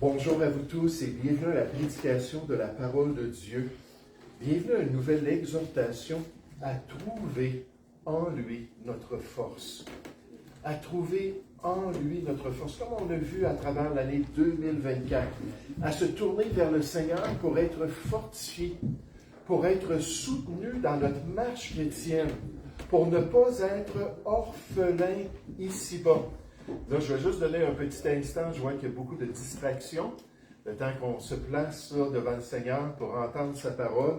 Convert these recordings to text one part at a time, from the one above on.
Bonjour à vous tous et bienvenue à la prédication de la parole de Dieu. Bienvenue à une nouvelle exhortation à trouver en lui notre force. À trouver en lui notre force, comme on a vu à travers l'année 2024, à se tourner vers le Seigneur pour être fortifié, pour être soutenu dans notre marche chrétienne, pour ne pas être orphelin ici-bas. Là, je vais juste donner un petit instant. Je vois qu'il y a beaucoup de distractions. Le temps qu'on se place là, devant le Seigneur pour entendre sa parole.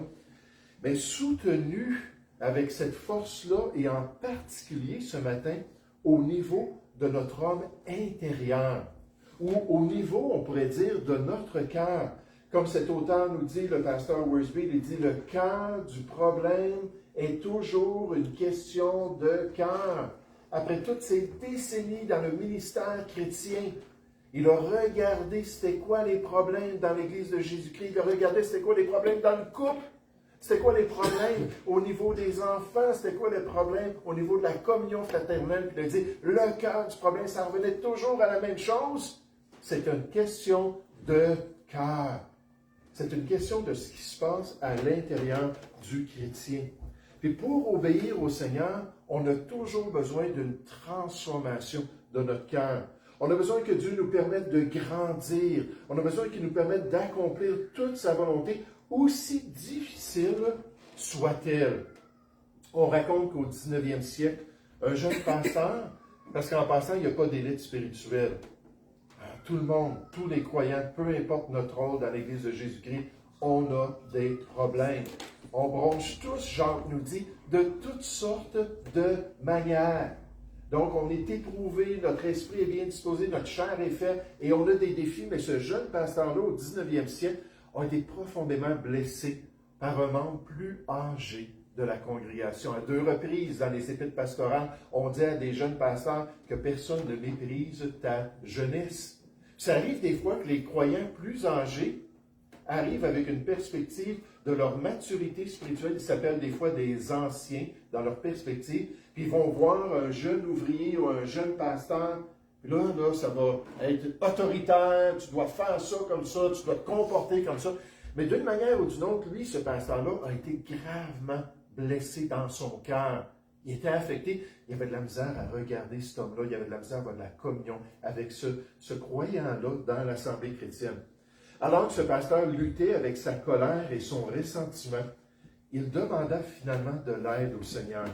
Mais soutenu avec cette force-là, et en particulier ce matin, au niveau de notre homme intérieur. Ou au niveau, on pourrait dire, de notre cœur. Comme cet auteur nous dit, le pasteur Worsby, il dit, le cœur du problème est toujours une question de cœur. Après toutes ces décennies dans le ministère chrétien, il a regardé c'était quoi les problèmes dans l'Église de Jésus-Christ. Il a regardé c'était quoi les problèmes dans le couple. C'était quoi les problèmes au niveau des enfants. C'était quoi les problèmes au niveau de la communion fraternelle. Puis il a dit, le cœur du problème, ça revenait toujours à la même chose. C'est une question de cœur. C'est une question de ce qui se passe à l'intérieur du chrétien. Puis pour obéir au Seigneur, on a toujours besoin d'une transformation de notre cœur. On a besoin que Dieu nous permette de grandir. On a besoin qu'il nous permette d'accomplir toute sa volonté, aussi difficile soit-elle. On raconte qu'au 19e siècle, un jeune pasteur, parce qu'en passant, il n'y a pas d'élite spirituelle. Tout le monde, tous les croyants, peu importe notre rôle dans l'Église de Jésus-Christ, on a des problèmes. On bronche tous, Jacques nous dit, de toutes sortes de manières. Donc, on est éprouvé, notre esprit est bien disposé, notre chair est faite, et on a des défis. Mais ce jeune pasteur-là, au 19e siècle, a été profondément blessé par un membre plus âgé de la congrégation. À 2 reprises, dans les épîtres pastorales, on dit à des jeunes pasteurs que personne ne méprise ta jeunesse. Ça arrive des fois que les croyants plus âgés arrivent avec une perspective de leur maturité spirituelle. Ils s'appellent des fois des anciens dans leur perspective. Puis ils vont voir un jeune ouvrier ou un jeune pasteur. Puis là, ça va être autoritaire. Tu dois faire ça comme ça. Tu dois te comporter comme ça. Mais d'une manière ou d'une autre, lui, ce pasteur-là, a été gravement blessé dans son cœur. Il était affecté. Il avait de la misère à regarder cet homme-là. Il avait de la misère à avoir de la communion avec ce croyant-là dans l'Assemblée chrétienne. Alors que ce pasteur luttait avec sa colère et son ressentiment, il demanda finalement de l'aide au Seigneur,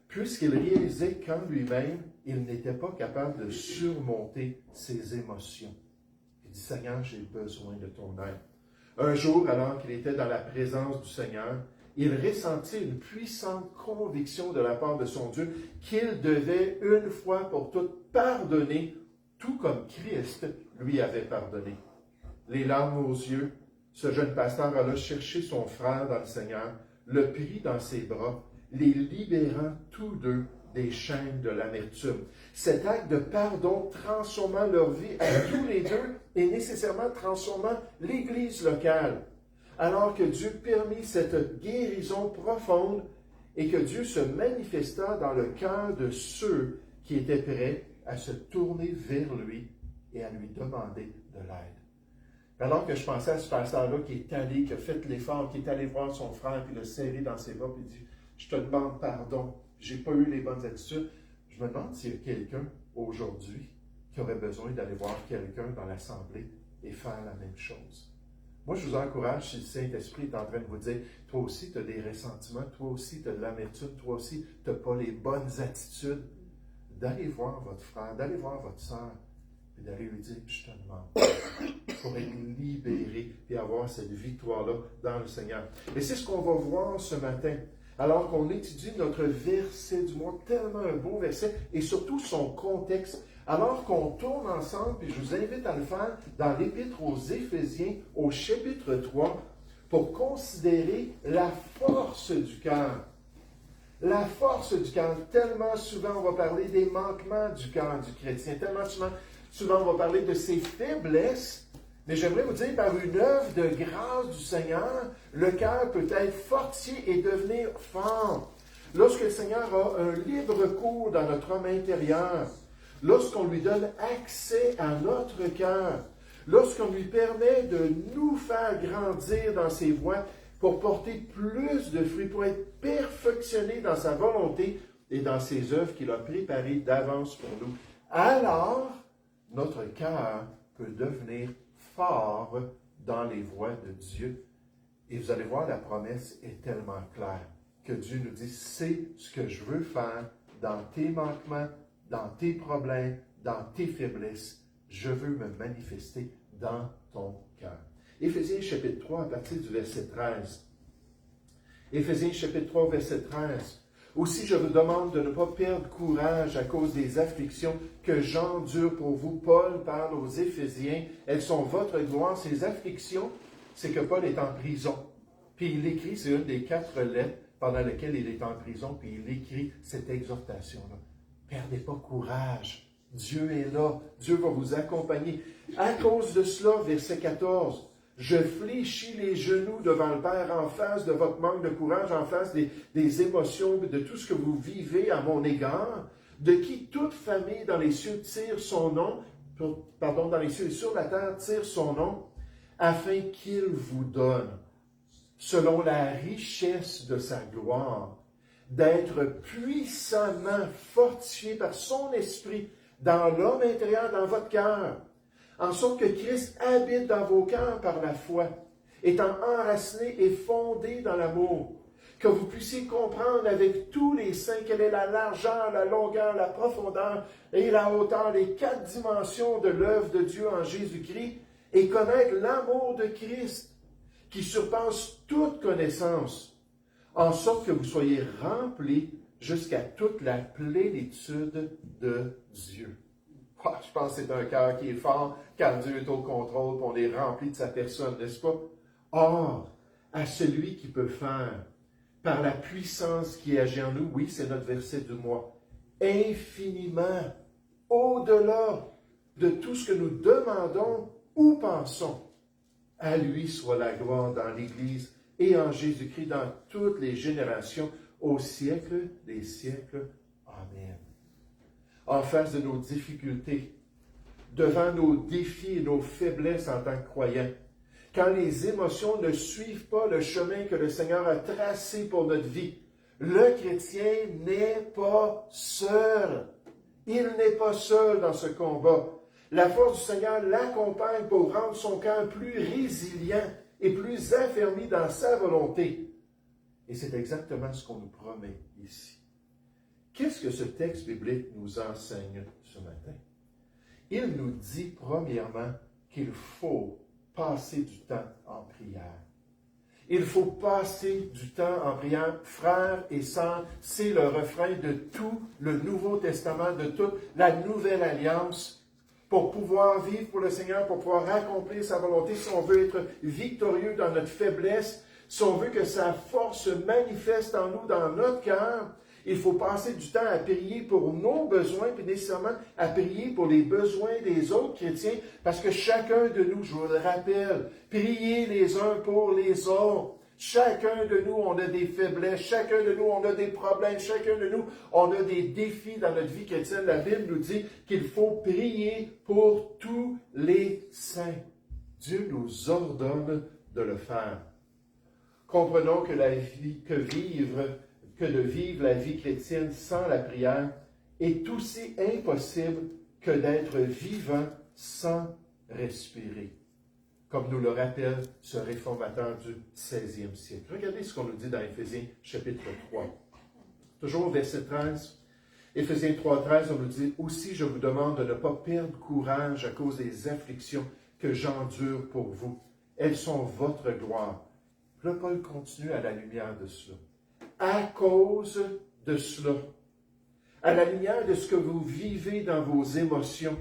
puisqu'il réalisait qu'en lui-même, il n'était pas capable de surmonter ses émotions. Il dit, Seigneur, j'ai besoin de ton aide. Un jour, alors qu'il était dans la présence du Seigneur, il ressentit une puissante conviction de la part de son Dieu qu'il devait une fois pour toutes pardonner, tout comme Christ lui avait pardonné. Les larmes aux yeux, ce jeune pasteur alla chercher son frère dans le Seigneur, le prit dans ses bras, les libérant tous deux des chaînes de l'amertume. Cet acte de pardon transformant leur vie à tous les deux et nécessairement transformant l'Église locale. Alors que Dieu permit cette guérison profonde et que Dieu se manifesta dans le cœur de ceux qui étaient prêts à se tourner vers lui et à lui demander de l'aide. Alors que je pensais à ce pasteur-là qui est allé, qui a fait l'effort, qui est allé voir son frère, puis le serrer dans ses bras, puis il dit, je te demande pardon, j'ai pas eu les bonnes attitudes. Je me demande s'il y a quelqu'un aujourd'hui qui aurait besoin d'aller voir quelqu'un dans l'assemblée et faire la même chose. Moi, je vous encourage, si le Saint-Esprit est en train de vous dire, toi aussi, tu as des ressentiments, toi aussi, tu as de l'amertume, toi aussi, tu n'as pas les bonnes attitudes, d'aller voir votre frère, d'aller voir votre sœur, et d'aller lui dire, je te demande, pour être libéré et avoir cette victoire-là dans le Seigneur. Et c'est ce qu'on va voir ce matin, alors qu'on étudie notre verset du mois, tellement un beau verset, et surtout son contexte, alors qu'on tourne ensemble, puis je vous invite à le faire dans l'Épître aux Éphésiens, au chapitre 3, pour considérer la force du cœur. La force du cœur. Tellement souvent, on va parler des manquements du cœur du chrétien. Tellement souvent, on va parler de ses faiblesses. Mais j'aimerais vous dire, par une œuvre de grâce du Seigneur, le cœur peut être fortifié et devenir fort. Lorsque le Seigneur a un libre cours dans notre homme intérieur, lorsqu'on lui donne accès à notre cœur, lorsqu'on lui permet de nous faire grandir dans ses voies pour porter plus de fruits, pour être perfectionné dans sa volonté et dans ses œuvres qu'il a préparées d'avance pour nous, alors notre cœur peut devenir fort dans les voies de Dieu. Et vous allez voir, la promesse est tellement claire que Dieu nous dit, c'est ce que je veux faire dans tes manquements, dans tes problèmes, dans tes faiblesses. Je veux me manifester dans ton cœur. Éphésiens chapitre 3, à partir du verset 13. Éphésiens chapitre 3, verset 13. Aussi, je vous demande de ne pas perdre courage à cause des afflictions que j'endure pour vous. Paul parle aux Éphésiens. Elles sont votre gloire. Ces afflictions, c'est que Paul est en prison. Puis il écrit, c'est une des 4 lettres pendant lesquelles il est en prison, puis il écrit cette exhortation-là. Perdez pas courage. Dieu est là. Dieu va vous accompagner. À cause de cela, verset 14, je fléchis les genoux devant le Père en face de votre manque de courage, en face des émotions, de tout ce que vous vivez à mon égard, de qui toute famille dans les cieux tire son nom, dans les cieux et sur la terre tire son nom, afin qu'il vous donne, selon la richesse de sa gloire, d'être puissamment fortifié par son esprit dans l'homme intérieur, dans votre cœur, en sorte que Christ habite dans vos cœurs par la foi, étant enraciné et fondé dans l'amour, que vous puissiez comprendre avec tous les saints quelle est la largeur, la longueur, la profondeur et la hauteur, les 4 dimensions de l'œuvre de Dieu en Jésus-Christ, et connaître l'amour de Christ, qui surpasse toute connaissance, en sorte que vous soyez remplis jusqu'à toute la plénitude de Dieu. Je pense que c'est un cœur qui est fort quand Dieu est au contrôle, qu'on est rempli de sa personne, n'est-ce pas? Or, à celui qui peut faire, par la puissance qui agit en nous, oui, c'est notre verset du mois, infiniment, au-delà de tout ce que nous demandons ou pensons, à lui soit la gloire dans l'Église et en Jésus-Christ dans toutes les générations, au siècle des siècles. Amen. En face de nos difficultés, devant nos défis et nos faiblesses en tant que croyants, quand les émotions ne suivent pas le chemin que le Seigneur a tracé pour notre vie, le chrétien n'est pas seul. Il n'est pas seul dans ce combat. La force du Seigneur l'accompagne pour rendre son cœur plus résilient et plus affermi dans sa volonté. Et c'est exactement ce qu'on nous promet ici. Qu'est-ce que ce texte biblique nous enseigne ce matin? Il nous dit premièrement qu'il faut passer du temps en prière. Il faut passer du temps en prière, frères et sœurs, c'est le refrain de tout le Nouveau Testament, de toute la Nouvelle Alliance, pour pouvoir vivre pour le Seigneur, pour pouvoir accomplir sa volonté, si on veut être victorieux dans notre faiblesse, si on veut que sa force se manifeste en nous, dans notre cœur, il faut passer du temps à prier pour nos besoins, puis nécessairement à prier pour les besoins des autres chrétiens, parce que chacun de nous, je vous le rappelle, priez les uns pour les autres. Chacun de nous, on a des faiblesses, chacun de nous, on a des problèmes, chacun de nous, on a des défis dans notre vie chrétienne. La Bible nous dit qu'il faut prier pour tous les saints. Dieu nous ordonne de le faire. Comprenons que de vivre la vie chrétienne sans la prière est aussi impossible que d'être vivant sans respirer, comme nous le rappelle ce réformateur du XVIe siècle. Regardez ce qu'on nous dit dans Éphésiens chapitre 3. Toujours au verset 13. Éphésiens 3, 13, on nous dit « Aussi je vous demande de ne pas perdre courage à cause des afflictions que j'endure pour vous. Elles sont votre gloire. » Là, Paul continue à la lumière de cela. À cause de cela, à la lumière de ce que vous vivez dans vos émotions,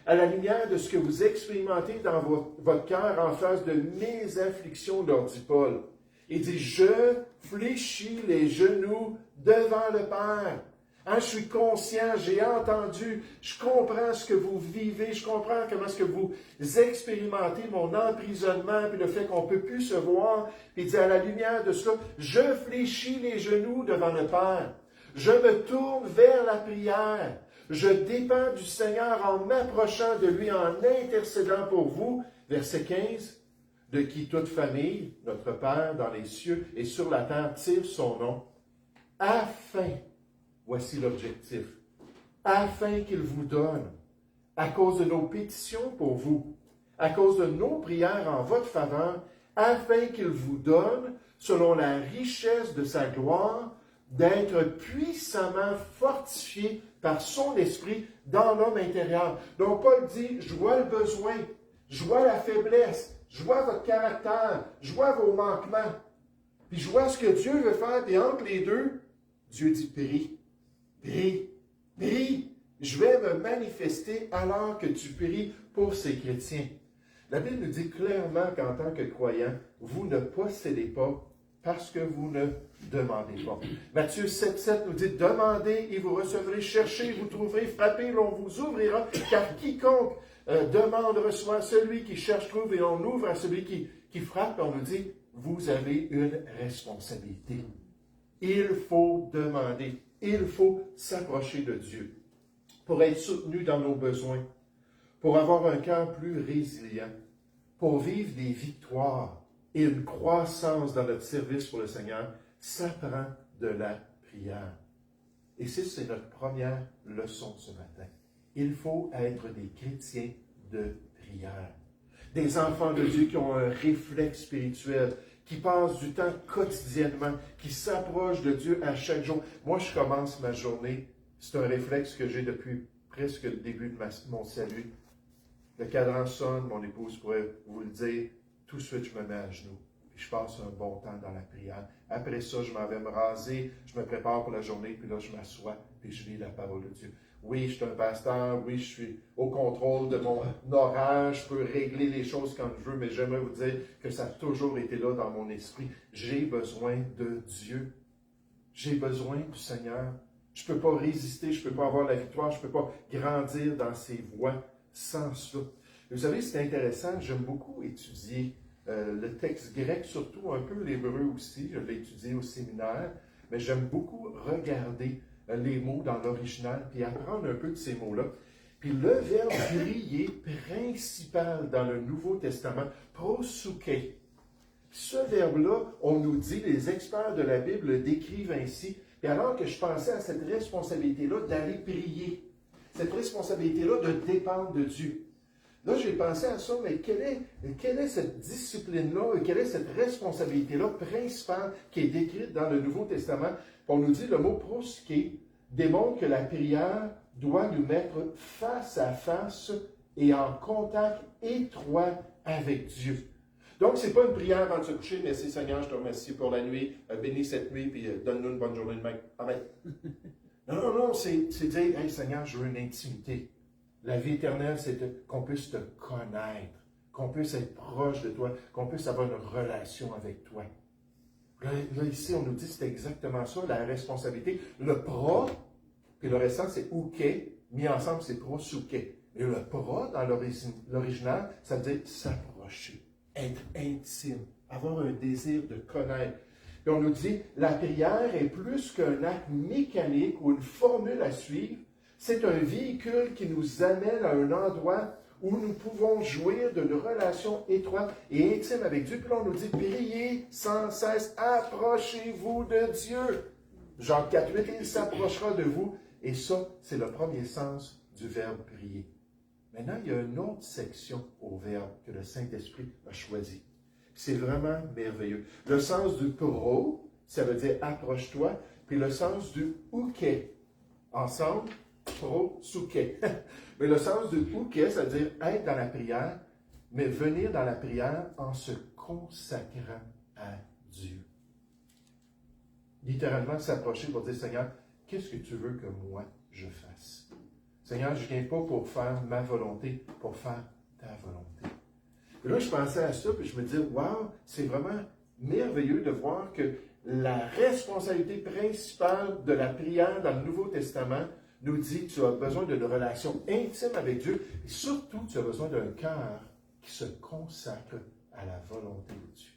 à la lumière de ce que vous expérimentez dans votre cœur en face de mes afflictions, leur dit Paul. Il dit, je fléchis les genoux devant le Père. Je suis conscient, j'ai entendu, je comprends ce que vous vivez, je comprends comment est-ce que vous expérimentez mon emprisonnement, puis le fait qu'on ne peut plus se voir. Puis il dit, à la lumière de cela, je fléchis les genoux devant le Père. Je me tourne vers la prière. Je dépends du Seigneur en m'approchant de lui, en intercédant pour vous. Verset 15. De qui toute famille, notre Père dans les cieux et sur la terre, tire son nom, afin, voici l'objectif, afin qu'il vous donne, à cause de nos pétitions pour vous, à cause de nos prières en votre faveur, afin qu'il vous donne, selon la richesse de sa gloire, d'être puissamment fortifié par son esprit dans l'homme intérieur. Donc Paul dit, je vois le besoin, je vois la faiblesse, je vois votre caractère, je vois vos manquements, puis je vois ce que Dieu veut faire, puis entre les deux, Dieu dit, prie, prie, prie. Je vais me manifester alors que tu pries pour ces chrétiens. La Bible nous dit clairement qu'en tant que croyants, vous ne possédez pas parce que vous ne demandez pas. Matthieu 7,7 nous dit, demandez et vous recevrez, cherchez, vous trouverez, frappez, l'on vous ouvrira, car quiconque demande reçoit, celui qui cherche trouve, et on ouvre à celui qui frappe. On nous dit, vous avez une responsabilité. Il faut demander, il faut s'approcher de Dieu pour être soutenu dans nos besoins, pour avoir un cœur plus résilient, pour vivre des victoires et une croissance dans notre service pour le Seigneur. Ça prend de la prière. Et c'est notre première leçon ce matin. Il faut être des chrétiens de prière. Des enfants de Dieu qui ont un réflexe spirituel, qui passent du temps quotidiennement, qui s'approchent de Dieu à chaque jour. Moi, je commence ma journée, c'est un réflexe que j'ai depuis presque le début de mon salut. Le cadran sonne, mon épouse pourrait vous le dire, tout de suite je me mets à genoux. Puis je passe un bon temps dans la prière. Après ça, je m'en vais me raser, je me prépare pour la journée, puis là je m'assois, puis je lis la parole de Dieu. Oui, je suis un pasteur, oui, je suis au contrôle de mon horaire, je peux régler les choses quand je veux, mais j'aimerais vous dire que ça a toujours été là dans mon esprit. J'ai besoin de Dieu. J'ai besoin du Seigneur. Je ne peux pas résister, je ne peux pas avoir la victoire, je ne peux pas grandir dans ses voies sans ça. Vous savez, c'est intéressant, j'aime beaucoup étudier le texte grec, surtout un peu l'hébreu aussi, je l'ai étudié au séminaire, mais j'aime beaucoup regarder les mots dans l'original, puis apprendre un peu de ces mots-là. Puis le verbe prier principal dans le Nouveau Testament, prosouké. Ce verbe-là, on nous dit, les experts de la Bible le décrivent ainsi. Et alors que je pensais à cette responsabilité-là d'aller prier, cette responsabilité-là de dépendre de Dieu. Là, j'ai pensé à ça, mais quelle est cette discipline-là et quelle est cette responsabilité-là principale qui est décrite dans le Nouveau Testament? On nous dit le mot prosouké démontre que la prière doit nous mettre face à face et en contact étroit avec Dieu. Donc, ce n'est pas une prière avant de se coucher. Merci Seigneur, je te remercie pour la nuit. Bénis cette nuit, puis donne-nous une bonne journée demain. Amen. Non, c'est dire, hey Seigneur, je veux une intimité. La vie éternelle, c'est qu'on puisse te connaître, qu'on puisse être proche de toi, qu'on puisse avoir une relation avec toi. Là, ici, on nous dit c'est exactement ça, la responsabilité. Le pro, puis le restant, c'est ouké, mis ensemble, c'est prosouké. Et le pro, dans l'original, ça veut dire s'approcher, être intime, avoir un désir de connaître. Et on nous dit, la prière est plus qu'un acte mécanique ou une formule à suivre. C'est un véhicule qui nous amène à un endroit où nous pouvons jouir d'une relation étroite et intime avec Dieu. Puis là, on nous dit, priez sans cesse, approchez-vous de Dieu. Jean 4,8, il s'approchera de vous. Et ça, c'est le premier sens du verbe prier. Maintenant, il y a une autre section au verbe que le Saint-Esprit a choisi. C'est vraiment merveilleux. Le sens du pro, ça veut dire approche-toi, puis le sens du ouké. Ensemble, pro-souké. Mais le sens du ouké, ça veut dire être dans la prière, mais venir dans la prière en se consacrant à Dieu. Littéralement, s'approcher pour dire, Seigneur, qu'est-ce que tu veux que moi je fasse? Seigneur, je ne viens pas pour faire ma volonté, pour faire ta volonté. Et là, je pensais à ça, puis je me dis, wow, c'est vraiment merveilleux de voir que la responsabilité principale de la prière dans le Nouveau Testament nous dit que tu as besoin d'une relation intime avec Dieu, et surtout, tu as besoin d'un cœur qui se consacre à la volonté de Dieu.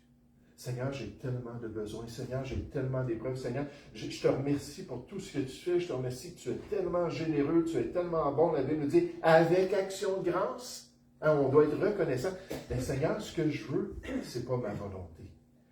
Seigneur, j'ai tellement de besoins. Seigneur, j'ai tellement d'épreuves. Seigneur, je te remercie pour tout ce que tu fais. Je te remercie que tu es tellement généreux, tu es tellement bon. La Bible nous dit, avec action de grâce, hein, on doit être reconnaissant. Mais Seigneur, ce que je veux, c'est pas ma volonté.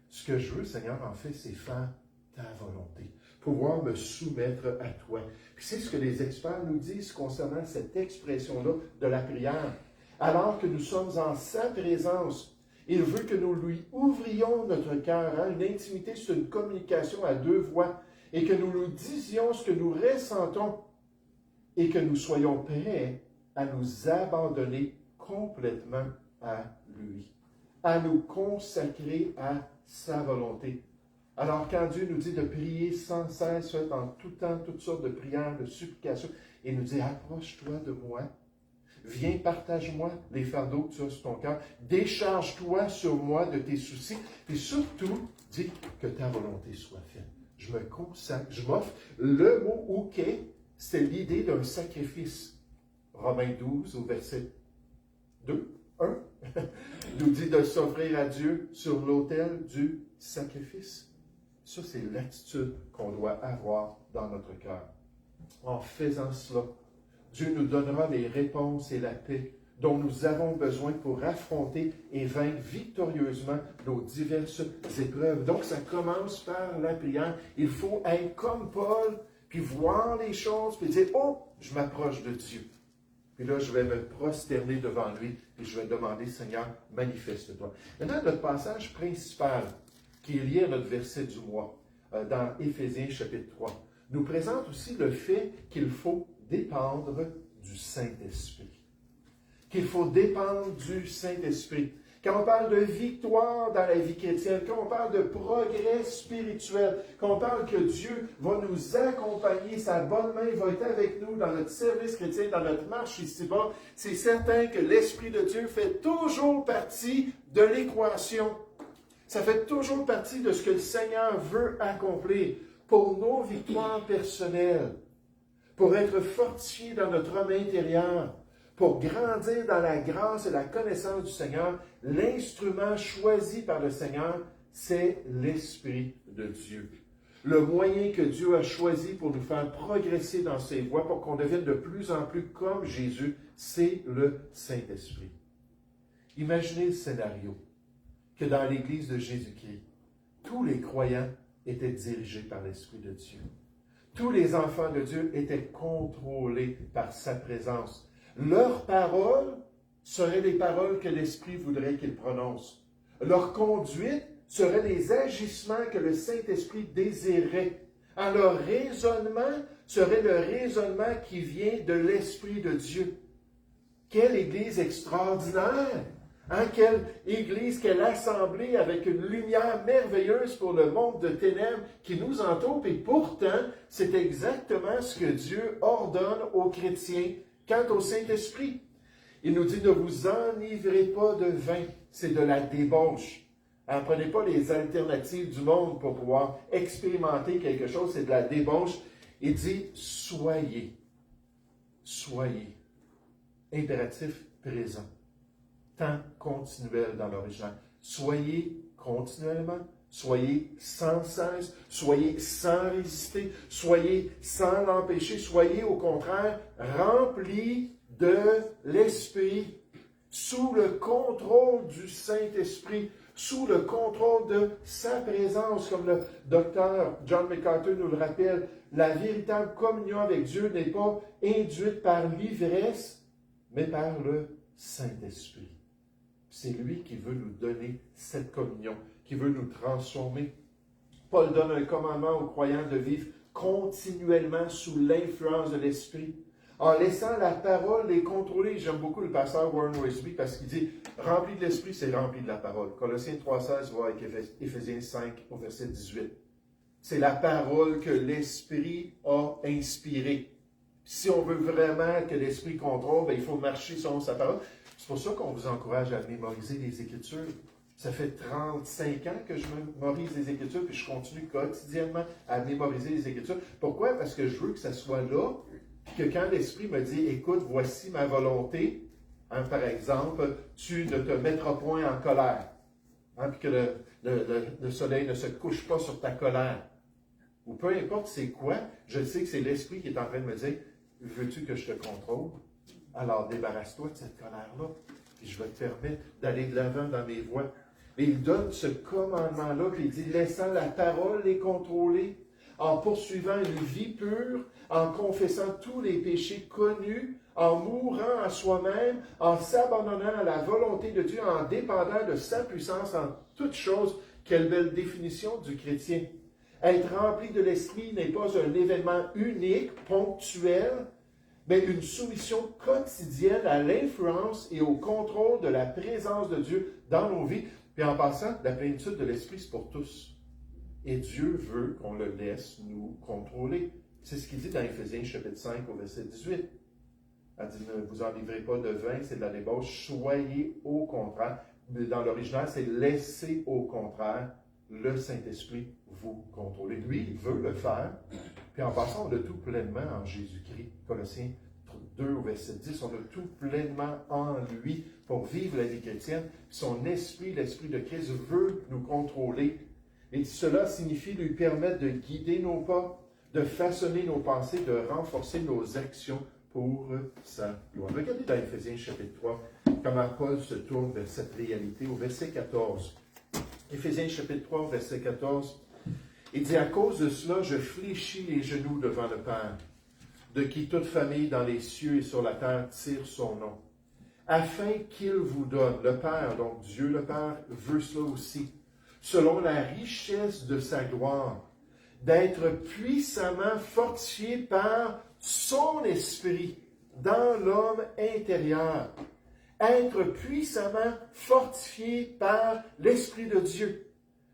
Ce que je veux, Seigneur, en fait, c'est faire ta volonté. Pouvoir me soumettre à toi. Puis c'est ce que les experts nous disent concernant cette expression-là de la prière. Alors que nous sommes en sa présence, il veut que nous lui ouvrions notre cœur. Hein? Une intimité, c'est une communication à deux voix. Et que nous lui disions ce que nous ressentons. Et que nous soyons prêts à nous abandonner complètement à lui. À nous consacrer à sa volonté. Alors, quand Dieu nous dit de prier sans cesse, faites en tout temps toutes sortes de prières, de supplications, il nous dit, approche-toi de moi, viens, partage-moi les fardeaux que tu as sur ton cœur, décharge-toi sur moi de tes soucis, et surtout, dis que ta volonté soit faite. Je me consacre, je m'offre. Le mot « ouké », c'est l'idée d'un sacrifice. Romains 12, au verset 2, 1, nous dit de s'offrir à Dieu sur l'autel du sacrifice. Ça, c'est l'attitude qu'on doit avoir dans notre cœur. En faisant cela, Dieu nous donnera les réponses et la paix dont nous avons besoin pour affronter et vaincre victorieusement nos diverses épreuves. Donc, ça commence par la prière. Il faut être comme Paul, puis voir les choses, puis dire, oh, je m'approche de Dieu. Puis là, je vais me prosterner devant lui, et je vais demander, Seigneur, manifeste-toi. Maintenant, notre passage principal, qui est lié à notre verset du mois, dans Éphésiens chapitre 3, nous présente aussi le fait qu'il faut dépendre du Saint-Esprit. Qu'il faut dépendre du Saint-Esprit. Quand on parle de victoire dans la vie chrétienne, quand on parle de progrès spirituel, quand on parle que Dieu va nous accompagner, sa bonne main va être avec nous dans notre service chrétien, dans notre marche ici-bas, c'est certain que l'Esprit de Dieu fait toujours partie de l'équation. Ça fait toujours partie de ce que le Seigneur veut accomplir pour nos victoires personnelles, pour être fortifiés dans notre homme intérieur, pour grandir dans la grâce et la connaissance du Seigneur. L'instrument choisi par le Seigneur, c'est l'Esprit de Dieu. Le moyen que Dieu a choisi pour nous faire progresser dans ses voies, pour qu'on devienne de plus en plus comme Jésus, c'est le Saint-Esprit. Imaginez le scénario que dans l'Église de Jésus-Christ, tous les croyants étaient dirigés par l'Esprit de Dieu. Tous les enfants de Dieu étaient contrôlés par sa présence. Leurs paroles seraient les paroles que l'Esprit voudrait qu'ils prononcent. Leur conduite seraient les agissements que le Saint-Esprit désirait. Leur raisonnement serait le raisonnement qui vient de l'Esprit de Dieu. Quelle Église extraordinaire! Hein, quelle Église, quelle assemblée avec une lumière merveilleuse pour le monde de ténèbres qui nous entoure. Et pourtant, c'est exactement ce que Dieu ordonne aux chrétiens quant au Saint-Esprit. Il nous dit, ne vous enivrez pas de vin, c'est de la débauche. Ne prenez pas les alternatives du monde pour pouvoir expérimenter quelque chose, c'est de la débauche. Il dit, soyez, impératif présent. Temps continuel dans l'original. Soyez continuellement, soyez sans cesse, soyez sans résister, soyez sans l'empêcher, soyez au contraire remplis de l'Esprit, sous le contrôle du Saint-Esprit, sous le contrôle de sa présence, comme le docteur John MacArthur nous le rappelle. La véritable communion avec Dieu n'est pas induite par l'ivresse, mais par le Saint-Esprit. C'est lui qui veut nous donner cette communion, qui veut nous transformer. Paul donne un commandement aux croyants de vivre continuellement sous l'influence de l'Esprit, en laissant la parole les contrôler. J'aime beaucoup le pasteur Warren Wiersbe parce qu'il dit « Rempli de l'Esprit, c'est rempli de la parole ». Colossiens 3,16 va avec Éphésiens 5 au verset 18. C'est la parole que l'Esprit a inspirée. Si on veut vraiment que l'Esprit contrôle, il faut marcher selon sa parole. C'est pour ça qu'on vous encourage à mémoriser les Écritures. Ça fait 35 ans que je mémorise les Écritures, puis je continue quotidiennement à mémoriser les Écritures. Pourquoi? Parce que je veux que ça soit là, puis que quand l'Esprit me dit « Écoute, voici ma volonté », hein, par exemple, tu ne te mettras point en colère. hein, puis que le soleil ne se couche pas sur ta colère. Ou peu importe c'est quoi, je sais que c'est l'Esprit qui est en train de me dire, veux-tu que je te contrôle? Alors débarrasse-toi de cette colère-là, et je vais te permettre d'aller de l'avant dans mes voies. Et il donne ce commandement-là, puis il dit, laissant la parole les contrôler, en poursuivant une vie pure, en confessant tous les péchés connus, en mourant à soi-même, en s'abandonnant à la volonté de Dieu, en dépendant de sa puissance en toutes choses. Quelle belle définition du chrétien. Être rempli de l'Esprit n'est pas un événement unique, ponctuel, mais une soumission quotidienne à l'influence et au contrôle de la présence de Dieu dans nos vies. Puis en passant, la plénitude de l'Esprit, c'est pour tous. Et Dieu veut qu'on le laisse nous contrôler. C'est ce qu'il dit dans Éphésiens chapitre 5 au verset 18. Elle dit, ne vous enivrez pas de vin, c'est de la débauche, soyez au contraire. Dans l'original, c'est laissez au contraire le Saint-Esprit vous contrôler. Lui, il veut le faire. Puis en passant, on a tout pleinement en Jésus-Christ. Colossiens 2 au verset 10, on a tout pleinement en lui pour vivre la vie chrétienne. Son esprit, l'Esprit de Christ, veut nous contrôler. Et cela signifie lui permettre de guider nos pas, de façonner nos pensées, de renforcer nos actions pour sa gloire. Regardez dans Éphésiens chapitre 3, comment Paul se tourne vers cette réalité au verset 14. Éphésiens chapitre 3, verset 14, il dit, à cause de cela, je fléchis les genoux devant le Père, de qui toute famille dans les cieux et sur la terre tire son nom, afin qu'il vous donne, le Père, donc Dieu le Père, veut cela aussi, selon la richesse de sa gloire, d'être puissamment fortifié par son esprit dans l'homme intérieur. Être puissamment fortifié par l'Esprit de Dieu.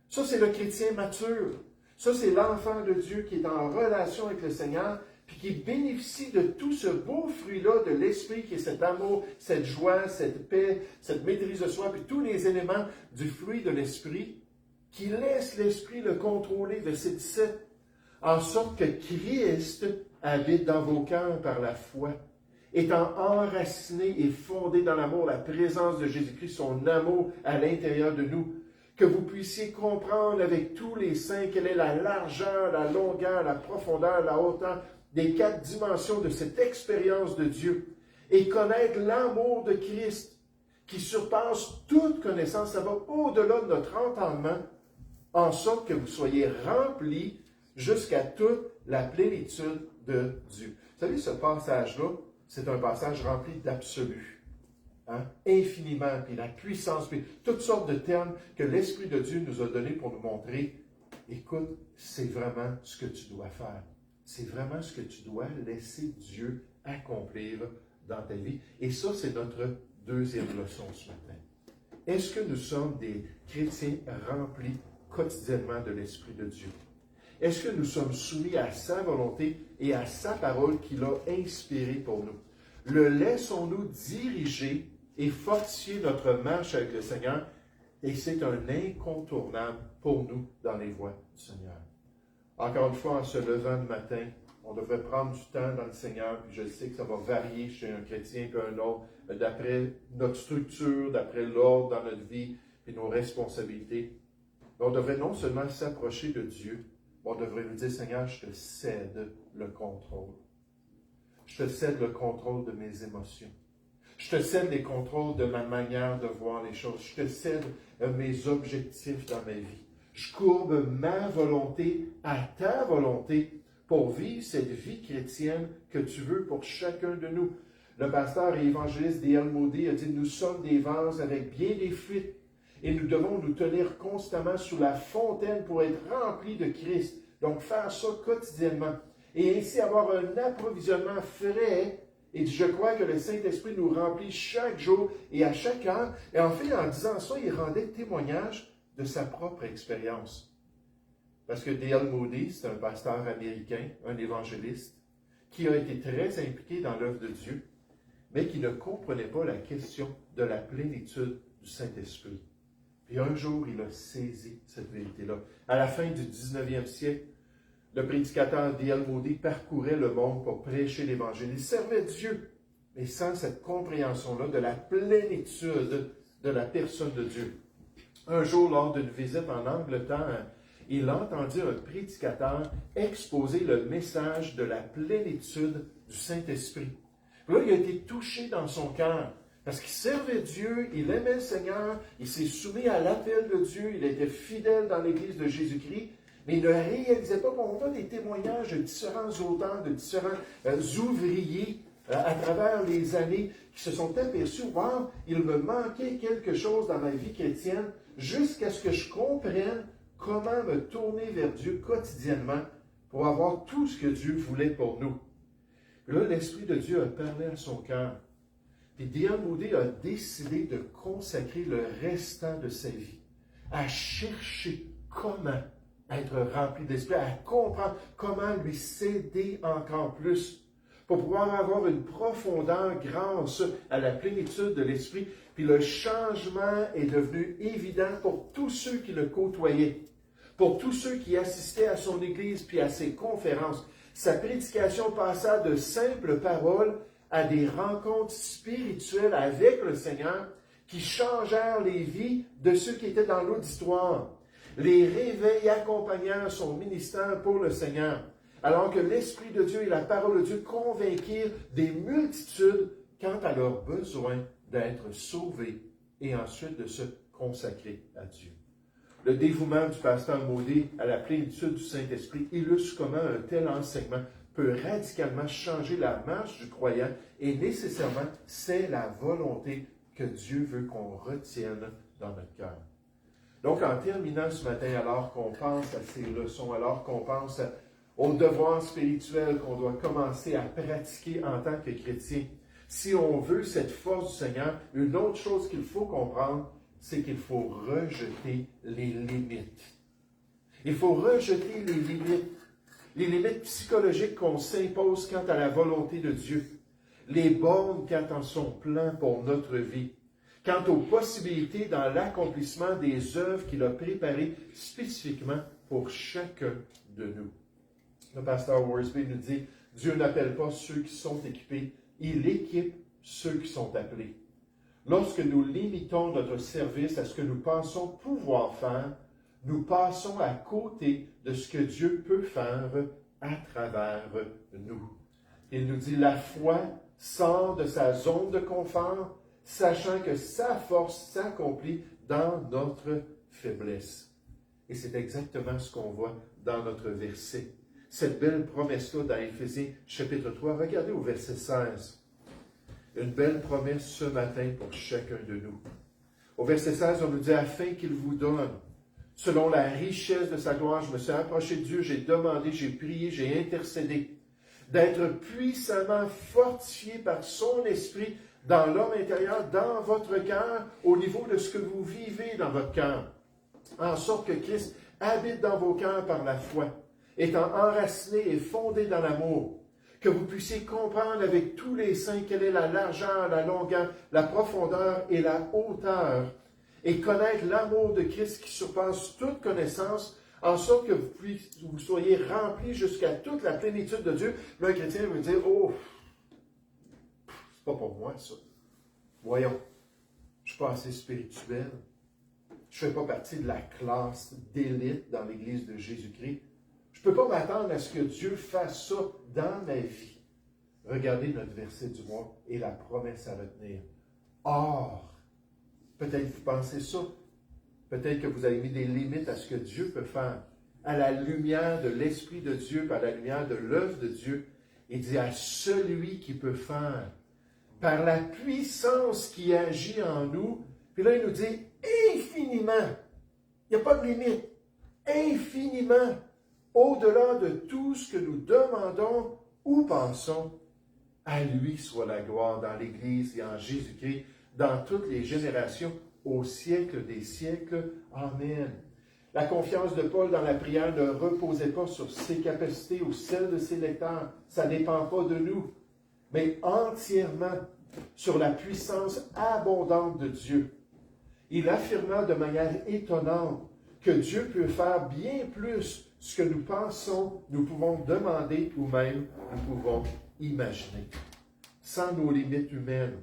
Ça, c'est le chrétien mature. Ça, c'est l'enfant de Dieu qui est en relation avec le Seigneur, puis qui bénéficie de tout ce beau fruit-là de l'Esprit, qui est cet amour, cette joie, cette paix, cette maîtrise de soi, puis tous les éléments du fruit de l'Esprit, qui laisse l'Esprit le contrôler, verset 17, en sorte que Christ habite dans vos cœurs par la foi, étant enraciné et fondé dans l'amour, la présence de Jésus-Christ, son amour à l'intérieur de nous, que vous puissiez comprendre avec tous les saints quelle est la largeur, la longueur, la profondeur, la hauteur des 4 dimensions de cette expérience de Dieu, et connaître l'amour de Christ qui surpasse toute connaissance, ça va au-delà de notre entendement, en sorte que vous soyez remplis jusqu'à toute la plénitude de Dieu. Vous savez, ce passage-là, c'est un passage rempli d'absolu. Hein? Infiniment, puis la puissance, puis toutes sortes de termes que l'Esprit de Dieu nous a donnés pour nous montrer. Écoute, c'est vraiment ce que tu dois faire. C'est vraiment ce que tu dois laisser Dieu accomplir dans ta vie. Et ça, c'est notre deuxième leçon ce matin. Est-ce que nous sommes des chrétiens remplis quotidiennement de l'Esprit de Dieu? Est-ce que nous sommes soumis à sa volonté et à sa parole qu'il a inspirée pour nous? Le laissons-nous diriger et fortifier notre marche avec le Seigneur? Et c'est un incontournable pour nous dans les voies du Seigneur. Encore une fois, en se levant le matin, on devrait prendre du temps dans le Seigneur, puis je sais que ça va varier chez un chrétien qu'un autre, d'après notre structure, d'après l'ordre dans notre vie, et nos responsabilités. Mais on devrait non seulement s'approcher de Dieu, mais on devrait lui dire, Seigneur, je te cède le contrôle. Je te cède le contrôle de mes émotions. Je te cède les contrôles de ma manière de voir les choses. Je te cède mes objectifs dans ma vie. Je courbe ma volonté à ta volonté pour vivre cette vie chrétienne que tu veux pour chacun de nous. Le pasteur et évangéliste D.L. Moody a dit, nous sommes des vases avec bien des fuites et nous devons nous tenir constamment sous la fontaine pour être remplis de Christ. Donc faire ça quotidiennement et ainsi avoir un approvisionnement frais. Et je crois que le Saint-Esprit nous remplit chaque jour et à chaque heure. Et en fait, en disant ça, il rendait témoignage de sa propre expérience. Parce que D.L. Moody, c'est un pasteur américain, un évangéliste, qui a été très impliqué dans l'œuvre de Dieu, mais qui ne comprenait pas la question de la plénitude du Saint-Esprit. Puis un jour, il a saisi cette vérité-là. À la fin du 19e siècle, le prédicateur D.L. Moody parcourait le monde pour prêcher l'Évangile. Il servait Dieu, mais sans cette compréhension-là de la plénitude de la personne de Dieu. Un jour, lors d'une visite en Angleterre, il entendit un prédicateur exposer le message de la plénitude du Saint-Esprit. Là, il a été touché dans son cœur, parce qu'il servait Dieu, il aimait le Seigneur, il s'est soumis à l'appel de Dieu, il était fidèle dans l'Église de Jésus-Christ, mais il ne réalisait pas qu'on a des témoignages de différents auteurs, de différents ouvriers à travers les années qui se sont aperçus, wow, il me manquait quelque chose dans ma vie chrétienne, jusqu'à ce que je comprenne comment me tourner vers Dieu quotidiennement pour avoir tout ce que Dieu voulait pour nous. Là, l'Esprit de Dieu a parlé à son cœur. Puis D.L. Moody a décidé de consacrer le restant de sa vie à chercher comment être rempli d'Esprit, à comprendre comment lui céder encore plus pour pouvoir avoir une profondeur grâce à la plénitude de l'Esprit. Puis le changement est devenu évident pour tous ceux qui le côtoyaient, pour tous ceux qui assistaient à son Église puis à ses conférences. Sa prédication passa de simples paroles à des rencontres spirituelles avec le Seigneur qui changèrent les vies de ceux qui étaient dans l'auditoire. Les réveils accompagnèrent son ministère pour le Seigneur, alors que l'Esprit de Dieu et la parole de Dieu convainquirent des multitudes quant à leur besoin d'être sauvés et ensuite de se consacrer à Dieu. Le dévouement du pasteur Moody à la plénitude du Saint-Esprit illustre comment un tel enseignement peut radicalement changer la marche du croyant et nécessairement, c'est la volonté que Dieu veut qu'on retienne dans notre cœur. Donc, en terminant ce matin, alors qu'on pense à ces leçons, alors qu'on pense aux devoirs spirituels qu'on doit commencer à pratiquer en tant que chrétien, si on veut cette force du Seigneur, une autre chose qu'il faut comprendre, c'est qu'il faut rejeter les limites. Il faut rejeter les limites psychologiques qu'on s'impose quant à la volonté de Dieu, les bornes quant à son plan pour notre vie, quant aux possibilités dans l'accomplissement des œuvres qu'il a préparées spécifiquement pour chacun de nous. Le pasteur Worsby nous dit, Dieu n'appelle pas ceux qui sont équipés, il équipe ceux qui sont appelés. Lorsque nous limitons notre service à ce que nous pensons pouvoir faire, nous passons à côté de ce que Dieu peut faire à travers nous. Il nous dit, la foi sort de sa zone de confort, sachant que sa force s'accomplit dans notre faiblesse. Et c'est exactement ce qu'on voit dans notre verset. Cette belle promesse-là dans Éphésiens chapitre 3, regardez au verset 16. Une belle promesse ce matin pour chacun de nous. Au verset 16, on nous dit, afin qu'il vous donne, selon la richesse de sa gloire, je me suis approché de Dieu, j'ai demandé, j'ai prié, j'ai intercédé, d'être puissamment fortifié par son esprit dans l'homme intérieur, dans votre cœur, au niveau de ce que vous vivez dans votre cœur, en sorte que Christ habite dans vos cœurs par la foi, étant enraciné et fondé dans l'amour, que vous puissiez comprendre avec tous les saints quelle est la largeur, la longueur, la profondeur et la hauteur, et connaître l'amour de Christ qui surpasse toute connaissance, en sorte que vous soyez remplis jusqu'à toute la plénitude de Dieu. Là, un chrétien veut dire, oh, c'est pas pour moi ça. Voyons, je ne suis pas assez spirituel. Je ne fais pas partie de la classe d'élite dans l'Église de Jésus-Christ. Je ne peux pas m'attendre à ce que Dieu fasse ça dans ma vie. Regardez notre verset du mois et la promesse à retenir. Or, peut-être vous pensez ça, peut-être que vous avez mis des limites à ce que Dieu peut faire. À la lumière de l'Esprit de Dieu, à la lumière de l'œuvre de Dieu, il dit à celui qui peut faire, par la puissance qui agit en nous, puis là il nous dit infiniment, il n'y a pas de limite, infiniment, au-delà de tout ce que nous demandons ou pensons, à lui soit la gloire dans l'Église et en Jésus-Christ, dans toutes les générations, au siècle des siècles. Amen. La confiance de Paul dans la prière ne reposait pas sur ses capacités ou celles de ses lecteurs. Ça ne dépend pas de nous, mais entièrement sur la puissance abondante de Dieu. Il affirma de manière étonnante que Dieu peut faire bien plus ce que nous pensons, nous pouvons demander ou même nous pouvons imaginer. Sans nos limites humaines,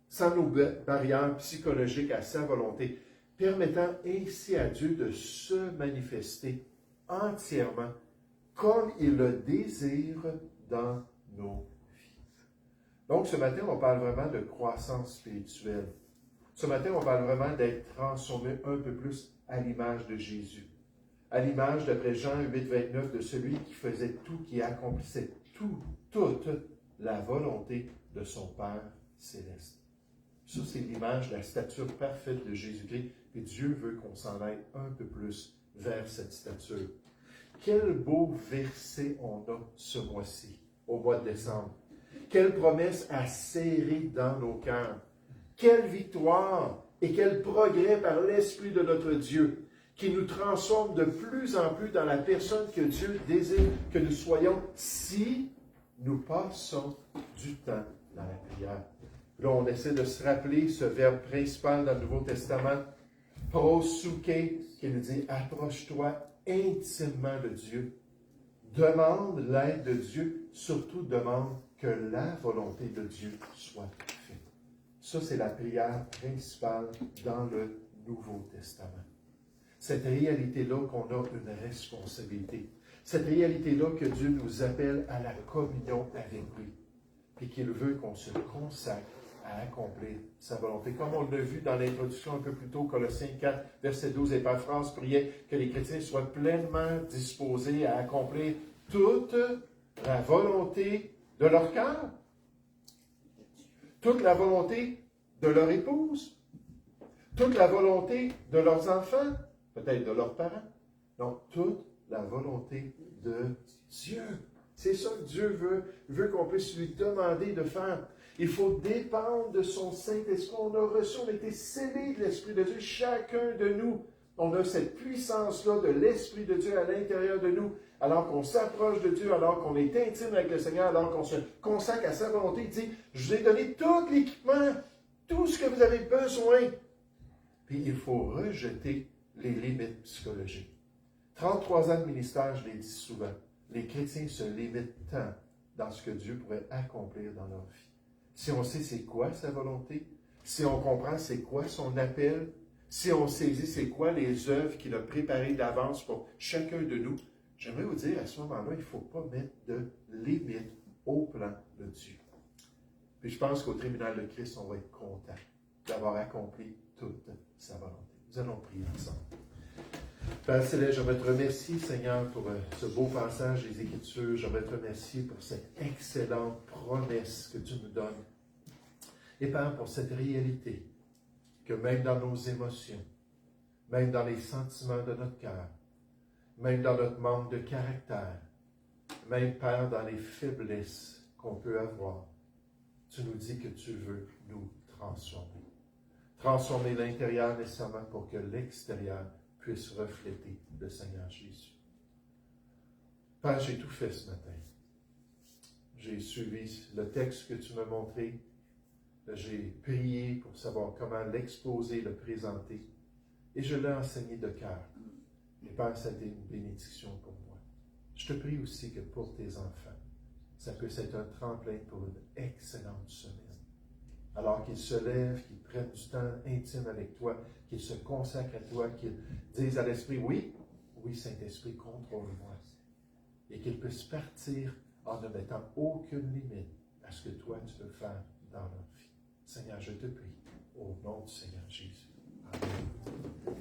sans nos barrières psychologiques à sa volonté, permettant ainsi à Dieu de se manifester entièrement comme il le désire dans nos vies. Donc, ce matin, on parle vraiment de croissance spirituelle. Ce matin, on parle vraiment d'être transformé un peu plus à l'image de Jésus. À l'image, d'après Jean 8, 29, de celui qui faisait tout, qui accomplissait toute la volonté de son Père céleste. Ça, c'est l'image, la stature parfaite de Jésus-Christ. Et Dieu veut qu'on s'en aille un peu plus vers cette stature. Quel beau verset on a ce mois-ci, au mois de décembre. Quelle promesse à serrer dans nos cœurs. Quelle victoire et quel progrès par l'Esprit de notre Dieu qui nous transforme de plus en plus dans la personne que Dieu désire que nous soyons si nous passons du temps dans la prière. Là, on essaie de se rappeler ce verbe principal dans le Nouveau Testament, prosouké, qui nous dit « approche-toi intimement de Dieu. Demande l'aide de Dieu, surtout demande que la volonté de Dieu soit faite. » Ça, c'est la prière principale dans le Nouveau Testament. Cette réalité-là qu'on a une responsabilité. Cette réalité-là que Dieu nous appelle à la communion avec lui. Et qu'il veut qu'on se consacre à accomplir sa volonté. Comme on l'a vu dans l'introduction un peu plus tôt, Colossiens 4, verset 12, Épaphras priait que les chrétiens soient pleinement disposés à accomplir toute la volonté de leur cœur, toute la volonté de leur épouse, toute la volonté de leurs enfants, peut-être de leurs parents. Donc, toute la volonté de Dieu. C'est ça que Dieu veut. Il veut qu'on puisse lui demander de faire. Il faut dépendre de son Saint-Esprit. On a reçu, on a été scellés de l'Esprit de Dieu. Chacun de nous, on a cette puissance-là de l'Esprit de Dieu à l'intérieur de nous. Alors qu'on s'approche de Dieu, alors qu'on est intime avec le Seigneur, alors qu'on se consacre à sa volonté. Il dit, je vous ai donné tout l'équipement, tout ce que vous avez besoin. Puis il faut rejeter les limites psychologiques. 33 ans de ministère, je l'ai dit souvent, les chrétiens se limitent tant dans ce que Dieu pourrait accomplir dans leur vie. Si on sait c'est quoi sa volonté, si on comprend c'est quoi son appel, si on saisit c'est quoi les œuvres qu'il a préparées d'avance pour chacun de nous, j'aimerais vous dire, à ce moment-là, il ne faut pas mettre de limites au plan de Dieu. Puis je pense qu'au tribunal de Christ, on va être content d'avoir accompli toute sa volonté. Nous allons prier ensemble. Père Céleste, j'aimerais te remercier, Seigneur, pour ce beau passage des Écritures. J'aimerais te remercier pour cette excellente promesse que tu nous donnes. Et Père, pour cette réalité que même dans nos émotions, même dans les sentiments de notre cœur, même dans notre manque de caractère, même, Père, dans les faiblesses qu'on peut avoir, tu nous dis que tu veux nous transformer. Transformer l'intérieur nécessairement pour que l'extérieur puisse refléter le Seigneur Jésus. Père, j'ai tout fait ce matin. J'ai suivi le texte que tu m'as montré. J'ai prié pour savoir comment l'exposer, le présenter. Et je l'ai enseigné de cœur. Et Père, ça a été une bénédiction pour moi. Je te prie aussi que pour tes enfants, ça puisse être un tremplin pour une excellente semaine. Alors qu'ils se lèvent, qu'ils prennent du temps intime avec toi, qu'ils se consacrent à toi, qu'ils disent à l'Esprit, oui, oui, Saint-Esprit, contrôle-moi. Et qu'ils puissent partir en ne mettant aucune limite à ce que toi, tu veux faire dans leur vie. Seigneur, je te prie, au nom du Seigneur Jésus. Amen.